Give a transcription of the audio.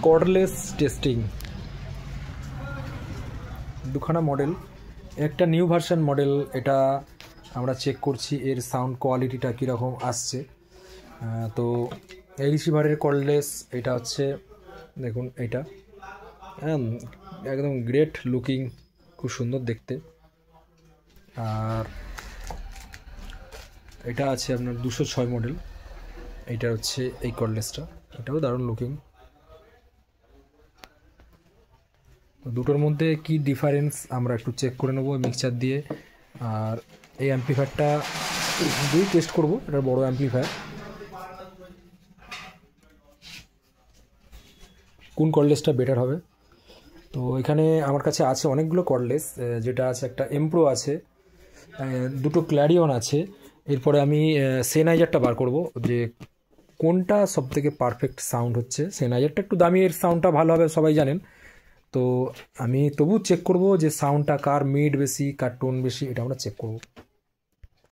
Cordless testing দুখানা model, একটা new version model, এটা আমরা চেক করছি এর সাউন্ড কোয়ালিটিটা কীরকম আসছে। তো এই রিসিভারের কর্ডলেস এটা হচ্ছে দেখুন, এটা একদম গ্রেট লুকিং, খুব সুন্দর দেখতে। আর এটা আছে আপনার 206 মডেল, এটা হচ্ছে এই কর্ডলেসটা, এটাও দারুণ লুকিং। দুটোর মধ্যে কি ডিফারেন্স আমরা একটু চেক করে নেবো মিক্সচার দিয়ে। আর এই অ্যাম্পলিফায়ারটা দুই টেস্ট করব, এটা বড় অ্যাম্পলিফায়ার, কোন কর্ডলেসটা বেটার হবে। তো এখানে আমার কাছে আছে অনেকগুলো কর্ডলেস, যেটা আছে একটা এমপ্রো আছে, দুটো ক্ল্যারিয়ন আছে। এরপরে আমি সেনাইজারটা বার করব যে কোনটা সবথেকে পারফেক্ট সাউন্ড হচ্ছে। সেনাইজারটা একটু দামি, এর সাউন্ডটা ভালো হবে সবাই জানেন। তো আমি তবু চেক করব যে সাউন্ডটা কার মিড বেশি, কার টোন বেশি, এটা আমরা চেক করব।